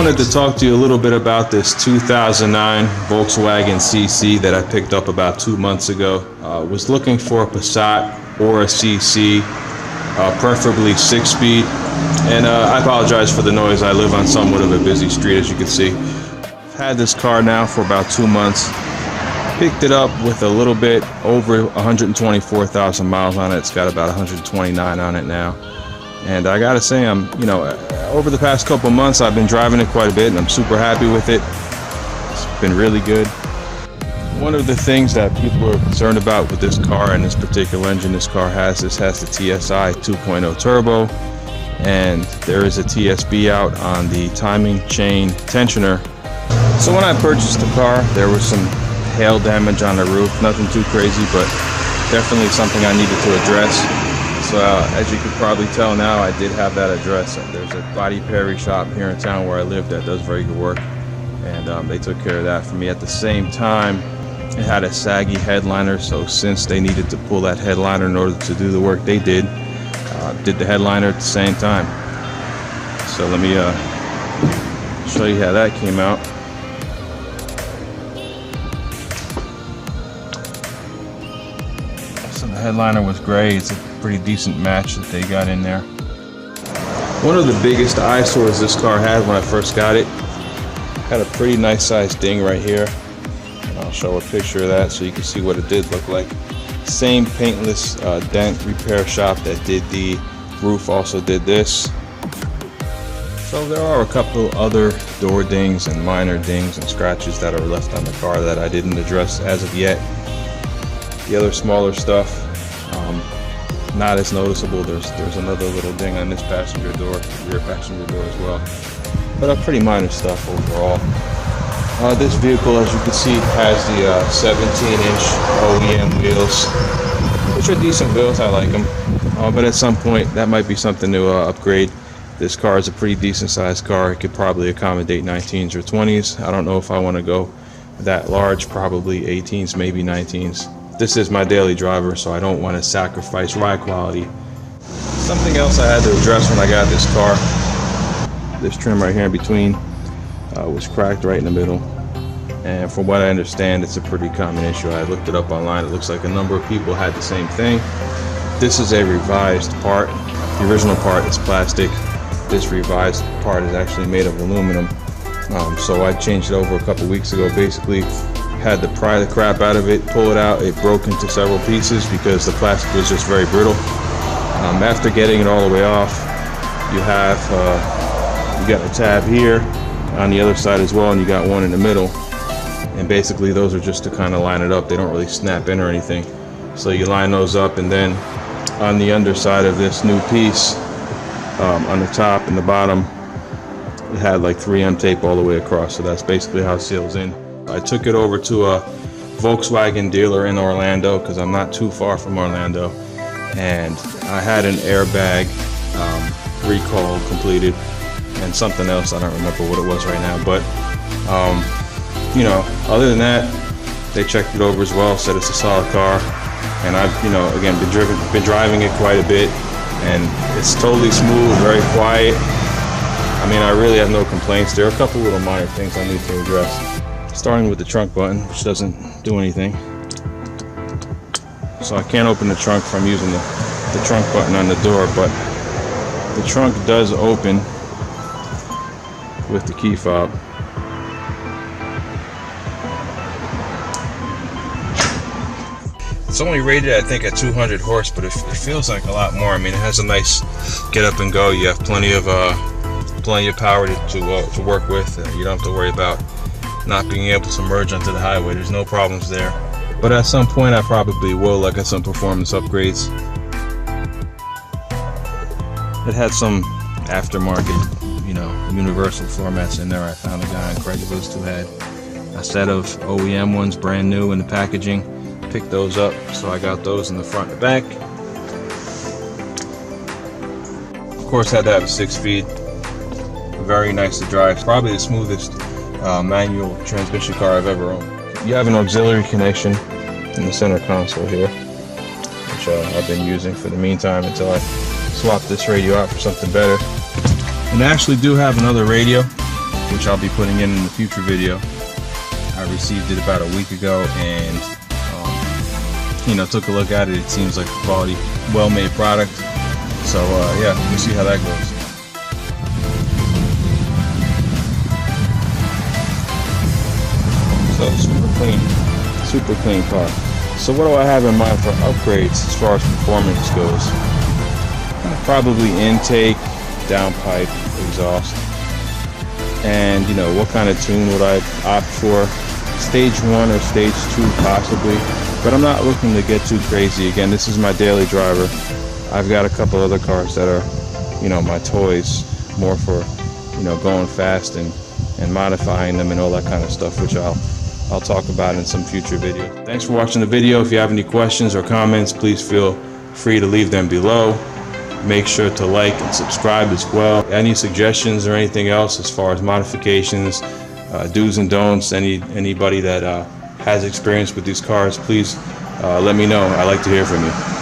wanted to talk to you a little bit about this 2009 Volkswagen CC that I picked up about 2 months ago. Was looking for a Passat or a CC, preferably 6-speed. And I apologize for the noise. I live on somewhat of a busy street, as you can see. I've had this car now for about 2 months. Picked it up with a little bit over 124,000 miles on it. It's got about 129 on it now. And I gotta say, over the past couple months, I've been driving it quite a bit, and I'm super happy with it. It's been really good. One of the things that people are concerned about with this car and this particular engine this car has, the TSI 2.0 turbo, and there is a TSB out on the timing chain tensioner. So when I purchased the car, there was some hail damage on the roof. Nothing too crazy, but definitely something I needed to address. So as you can probably tell now, I did have that address. There's a body repair shop here in town where I live that does very good work, and they took care of that for me. At the same time, it had a saggy headliner, so since they needed to pull that headliner in order to do the work they did the headliner at the same time. So let me show you how that came out. So the headliner was gray. It's a pretty decent match that they got in there. One of the biggest eyesores this car had when I first got it, had a pretty nice sized ding right here. And I'll show a picture of that so you can see what it did look like. Same paintless dent repair shop that did the roof also did this. So there are a couple other door dings and minor dings and scratches that are left on the car that I didn't address as of yet. The other smaller stuff, not as noticeable. There's another little ding on this passenger door, rear passenger door as well. But pretty minor stuff overall. This vehicle, as you can see, has the 17-inch OEM wheels, which are decent wheels. I like them. But at some point, that might be something to upgrade. This car is a pretty decent sized car. It could probably accommodate 19s or 20s. I don't know if I want to go that large, probably 18s, maybe 19s. This is my daily driver, so I don't want to sacrifice ride quality. Something else I had to address when I got this car, this trim right here in between was cracked right in the middle. And from what I understand, it's a pretty common issue. I looked it up online. It looks like a number of people had the same thing. This is a revised part. The original part is plastic. This revised part is actually made of aluminum. So I changed it over a couple weeks ago. Basically, had to pry the crap out of it, pull it out. It broke into several pieces because the plastic was just very brittle. After getting it all the way off, you have you got a tab here on the other side as well, and you got one in the middle. And basically, those are just to kind of line it up. They don't really snap in or anything. So you line those up, and then on the underside of this new piece, on the top and the bottom, it had like 3M tape all the way across. So that's basically how it seals in. I took it over to a Volkswagen dealer in Orlando because I'm not too far from Orlando, and I had an airbag recall completed and something else. I don't remember what it was right now, but other than that, they checked it over as well, said it's a solid car, and I've again been driving it quite a bit, and it's totally smooth, very quiet. I mean, I really have no complaints. There are a couple little minor things I need to address. Starting with the trunk button, which doesn't do anything. So I can't open the trunk from using the trunk button on the door, but the trunk does open with the key fob. It's only rated, I think, at 200 horse, but it feels like a lot more. I mean, it has a nice get up and go. You have plenty of power to work with. You don't have to worry about not being able to merge onto the highway. There's no problems there. But at some point I probably will look at some performance upgrades. It had some aftermarket, universal floor mats in there. I found a guy on Craigslist who had a set of OEM ones brand new in the packaging. Picked those up, so I got those in the front and the back. Of course, had to have a 6-speed. Very nice to drive. Probably the smoothest manual transmission car I've ever owned. You have an auxiliary connection in the center console here, which I've been using for the meantime until I swap this radio out for something better. And I actually do have another radio. which I'll be putting in the future video. I received it about a week ago, and took a look at it. It seems like a quality, well-made product. So yeah, we'll see how that goes. So super clean car. So what do I have in mind for upgrades as far as performance goes? Probably intake, downpipe, exhaust, and what kind of tune would I opt for? Stage 1 or stage 2 possibly, but I'm not looking to get too crazy. Again, this is my daily driver. I've got a couple other cars that are my toys, more for going fast and modifying them and all that kind of stuff, which I'll talk about in some future videos. Thanks for watching the video. If you have any questions or comments, please feel free to leave them below. Make sure to like and subscribe as well. Any suggestions or anything else as far as modifications, do's and don'ts, anybody that has experience with these cars, please let me know. I'd like to hear from you.